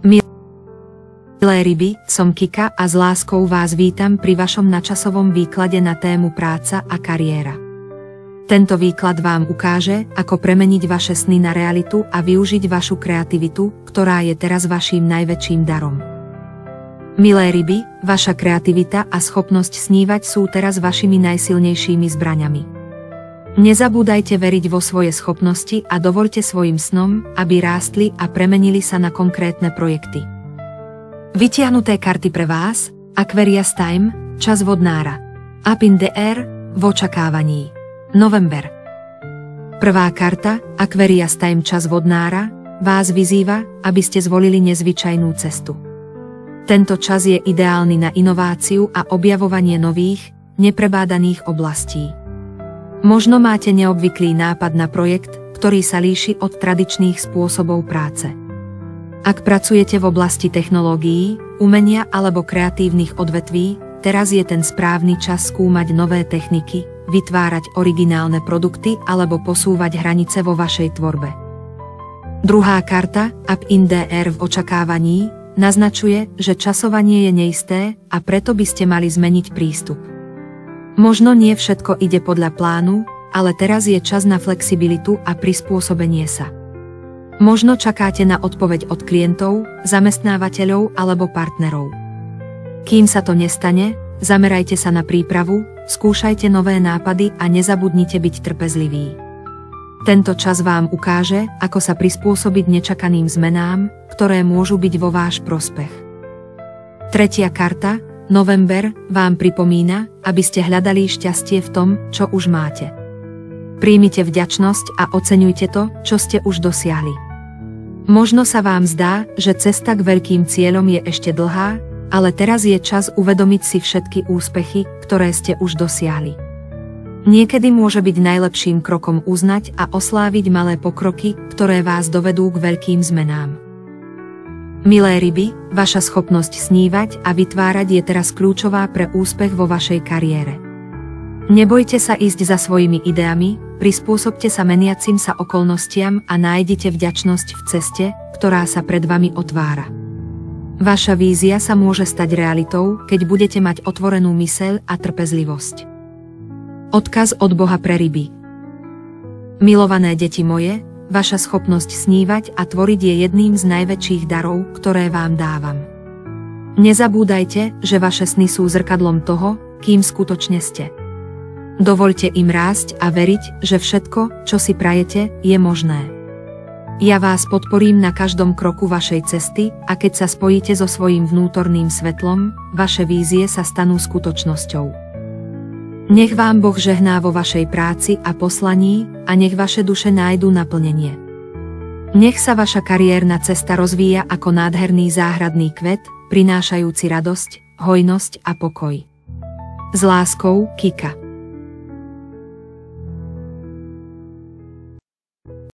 Milé ryby, som Kika a s láskou vás vítam pri vašom nadčasovom výklade na tému práca a kariéra. Tento výklad vám ukáže, ako premeniť vaše sny na realitu a využiť vašu kreativitu, ktorá je teraz vaším najväčším darom. Milé ryby, vaša kreativita a schopnosť snívať sú teraz vašimi najsilnejšími zbraňami. Nezabúdajte veriť vo svoje schopnosti a dovoľte svojim snom, aby rástli a premenili sa na konkrétne projekty. Vytiahnuté karty pre vás: Aquarius Time, čas vodnára. Up in the air, v očakávaní. November. Prvá karta, Aquarius Time, čas vodnára, vás vyzýva, aby ste zvolili nezvyčajnú cestu. Tento čas je ideálny na inováciu a objavovanie nových, neprebádaných oblastí. Možno máte neobvyklý nápad na projekt, ktorý sa líši od tradičných spôsobov práce. Ak pracujete v oblasti technológií, umenia alebo kreatívnych odvetví, teraz je ten správny čas skúmať nové techniky, vytvárať originálne produkty alebo posúvať hranice vo vašej tvorbe. Druhá karta, Up in the air, v očakávaní, naznačuje, že časovanie je neisté a preto by ste mali zmeniť prístup. Možno nie všetko ide podľa plánu, ale teraz je čas na flexibilitu a prispôsobenie sa. Možno čakáte na odpoveď od klientov, zamestnávateľov alebo partnerov. Kým sa to nestane, zamerajte sa na prípravu, skúšajte nové nápady a nezabudnite byť trpezliví. Tento čas vám ukáže, ako sa prispôsobiť nečakaným zmenám, ktoré môžu byť vo váš prospech. Tretia karta, November, vám pripomína, aby ste hľadali šťastie v tom, čo už máte. Príjmite vďačnosť a oceňujte to, čo ste už dosiahli. Možno sa vám zdá, že cesta k veľkým cieľom je ešte dlhá, ale teraz je čas uvedomiť si všetky úspechy, ktoré ste už dosiahli. Niekedy môže byť najlepším krokom uznať a osláviť malé pokroky, ktoré vás dovedú k veľkým zmenám. Milé ryby, vaša schopnosť snívať a vytvárať je teraz kľúčová pre úspech vo vašej kariére. Nebojte sa ísť za svojimi ideami, prispôsobte sa meniacim sa okolnostiam a nájdite vďačnosť v ceste, ktorá sa pred vami otvára. Vaša vízia sa môže stať realitou, keď budete mať otvorenú myseľ a trpezlivosť. Odkaz od Boha pre ryby. Milované deti moje, vaša schopnosť snívať a tvoriť je jedným z najväčších darov, ktoré vám dávam. Nezabúdajte, že vaše sny sú zrkadlom toho, kým skutočne ste. Dovoľte im rásť a veriť, že všetko, čo si prajete, je možné. Ja vás podporím na každom kroku vašej cesty a keď sa spojíte so svojím vnútorným svetlom, vaše vízie sa stanú skutočnosťou. Nech vám Boh žehná vo vašej práci a poslaní a nech vaše duše nájdu naplnenie. Nech sa vaša kariérna cesta rozvíja ako nádherný záhradný kvet, prinášajúci radosť, hojnosť a pokoj. S láskou, Kika.